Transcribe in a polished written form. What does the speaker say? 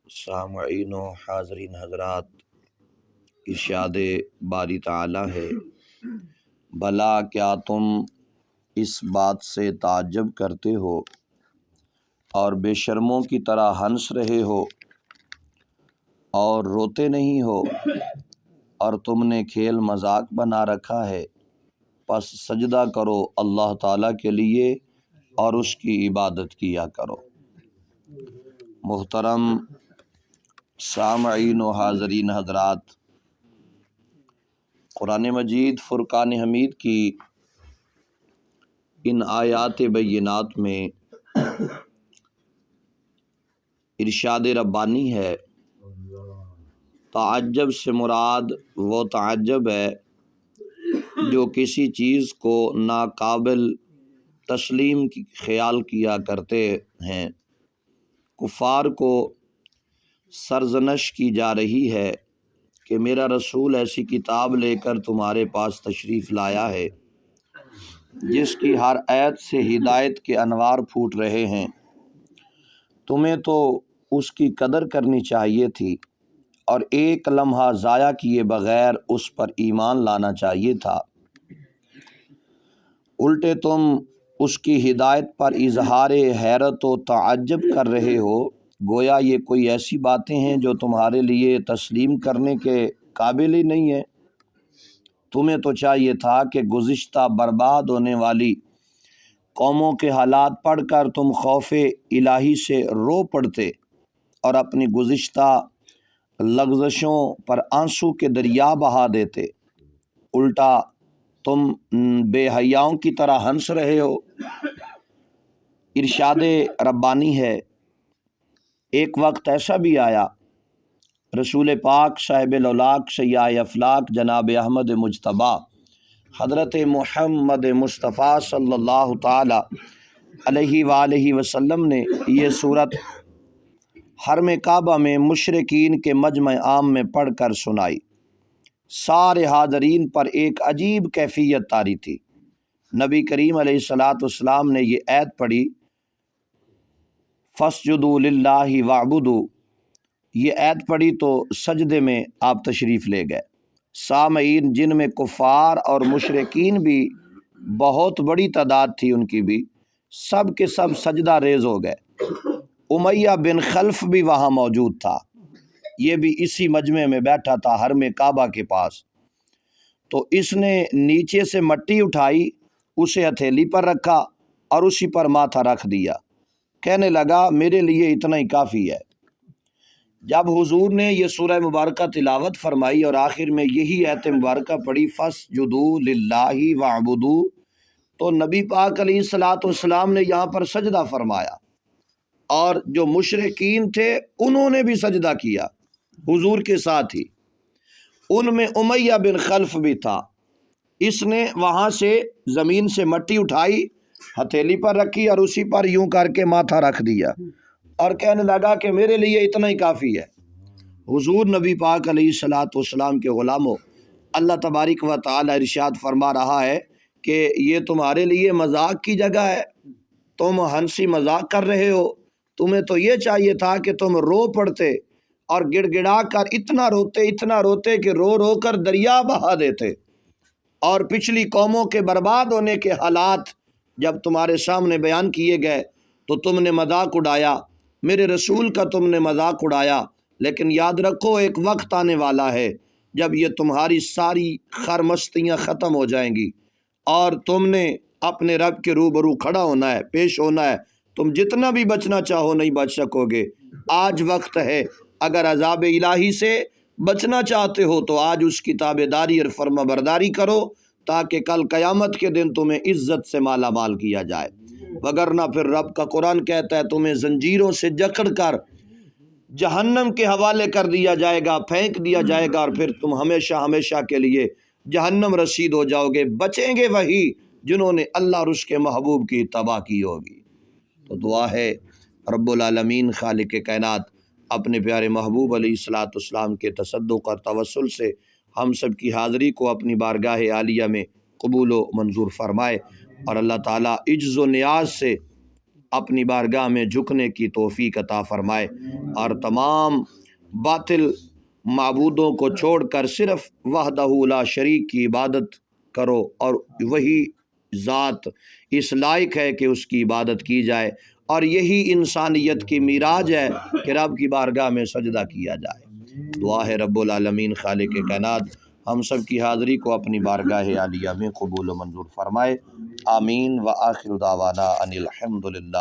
سامعین و حاضرین حضرات، ارشاد باری تعالی ہے، بھلا کیا تم اس بات سے تعجب کرتے ہو اور بے شرموں کی طرح ہنس رہے ہو اور روتے نہیں ہو، اور تم نے کھیل مذاق بنا رکھا ہے، پس سجدہ کرو اللہ تعالیٰ کے لیے اور اس کی عبادت کیا کرو۔ محترم سامعین و حاضرین حضرات، قرآن مجید فرقان حمید کی ان آیات بینات میں ارشاد ربانی ہے، تعجب سے مراد وہ تعجب ہے جو کسی چیز کو ناقابل تسلیم خیال کیا کرتے ہیں۔ کفار کو سرزنش کی جا رہی ہے کہ میرا رسول ایسی کتاب لے کر تمہارے پاس تشریف لایا ہے جس کی ہر آیت سے ہدایت کے انوار پھوٹ رہے ہیں، تمہیں تو اس کی قدر کرنی چاہیے تھی اور ایک لمحہ ضائع کیے بغیر اس پر ایمان لانا چاہیے تھا، الٹے تم اس کی ہدایت پر اظہار حیرت و تعجب کر رہے ہو، گویا یہ کوئی ایسی باتیں ہیں جو تمہارے لیے تسلیم کرنے کے قابل ہی نہیں ہے۔ تمہیں تو چاہیے تھا کہ گزشتہ برباد ہونے والی قوموں کے حالات پڑھ کر تم خوف الہی سے رو پڑتے اور اپنی گزشتہ لغزشوں پر آنسو کے دریا بہا دیتے، الٹا تم بے حیاؤں کی طرح ہنس رہے ہو۔ ارشاد ربانی ہے، ایک وقت ایسا بھی آیا، رسول پاک صاحب الاولاق سیاہ افلاق جناب احمد مجتبی حضرت محمد مصطفیٰ صلی اللہ تعالی علیہ وآلہ وسلم نے یہ صورت حرم کعبہ میں مشرکین کے مجمع عام میں پڑھ کر سنائی۔ سارے حاضرین پر ایک عجیب کیفیت طاری تھی۔ نبی کریم علیہ السلام نے یہ آیت پڑھی، فَاسْجُدُوا لِلَّهِ وَاعْبُدُوا، یہ آیت پڑھی تو سجدے میں آپ تشریف لے گئے۔ سامعین، جن میں کفار اور مشرکین بھی بہت بڑی تعداد تھی، ان کی بھی سب کے سب سجدہ ریز ہو گئے۔ امیہ بن خلف بھی وہاں موجود تھا، یہ بھی اسی مجمع میں بیٹھا تھا حرم کعبہ کے پاس۔ تو اس نے نیچے سے مٹی اٹھائی، اسے ہتھیلی پر رکھا اور اسی پر ماتھا رکھ دیا، کہنے لگا میرے لیے اتنا ہی کافی ہے۔ جب حضور نے یہ سورہ مبارکہ تلاوت فرمائی اور آخر میں یہی آیت مبارکہ پڑھی، فَاسْجُدُوا لِلَّهِ وَاعْبُدُوا، تو نبی پاک علیہ السلام نے یہاں پر سجدہ فرمایا، اور جو مشرکین تھے انہوں نے بھی سجدہ کیا حضور کے ساتھ ہی۔ ان میں امیہ بن خلف بھی تھا، اس نے وہاں سے زمین سے مٹی اٹھائی، ہتھیلی پر رکھی اور اسی پر یوں کر کے ماتھا رکھ دیا اور کہنے لگا کہ میرے لیے اتنا ہی کافی ہے۔ حضور نبی پاک علیہ السلام کے غلاموں، اللہ تبارک و تعالی ارشاد فرما رہا ہے کہ یہ تمہارے لیے مذاق کی جگہ ہے، تم ہنسی مذاق کر رہے ہو، تمہیں تو یہ چاہیے تھا کہ تم رو پڑتے اور گڑ گڑا کر اتنا روتے کہ رو رو کر دریا بہا دیتے، اور پچھلی قوموں کے برباد ہونے کے حالات جب تمہارے سامنے بیان کیے گئے تو تم نے مذاق اڑایا، میرے رسول کا تم نے مذاق اڑایا، لیکن یاد رکھو ایک وقت آنے والا ہے جب یہ تمہاری ساری خرمستیاں ختم ہو جائیں گی اور تم نے اپنے رب کے روبرو کھڑا ہونا ہے، پیش ہونا ہے۔ تم جتنا بھی بچنا چاہو نہیں بچ سکو گے، آج وقت ہے، اگر عذاب الہی سے بچنا چاہتے ہو تو آج اس کی تابعداری اور فرما برداری کرو، تاکہ کل قیامت کے دن تمہیں عزت سے مالا مال کیا جائے، وگرنہ پھر رب کا قرآن کہتا ہے تمہیں زنجیروں سے جکڑ کر جہنم کے حوالے کر دیا جائے گا، پھینک دیا جائے گا، اور پھر تم ہمیشہ ہمیشہ کے لیے جہنم رسید ہو جاؤ گے۔ بچیں گے وہی جنہوں نے اللہ اور اس کے محبوب کی اتباع کی ہوگی۔ تو دعا ہے رب العالمین خالق کائنات اپنے پیارے محبوب علیہ السلام کے تصدق اور توسل سے ہم سب کی حاضری کو اپنی بارگاہ عالیہ میں قبول و منظور فرمائے، اور اللہ تعالیٰ عجز و نیاز سے اپنی بارگاہ میں جھکنے کی توفیق عطا فرمائے، اور تمام باطل معبودوں کو چھوڑ کر صرف وحدہ لا شریک کی عبادت کرو، اور وہی ذات اس لائق ہے کہ اس کی عبادت کی جائے، اور یہی انسانیت کی معراج ہے کہ رب کی بارگاہ میں سجدہ کیا جائے۔ دعا ہے رب العالمین خالق کائنات ہم سب کی حاضری کو اپنی بارگاہ عالیہ میں قبول و منظور فرمائے، آمین۔ وآخر دعوانا ان الحمد للہ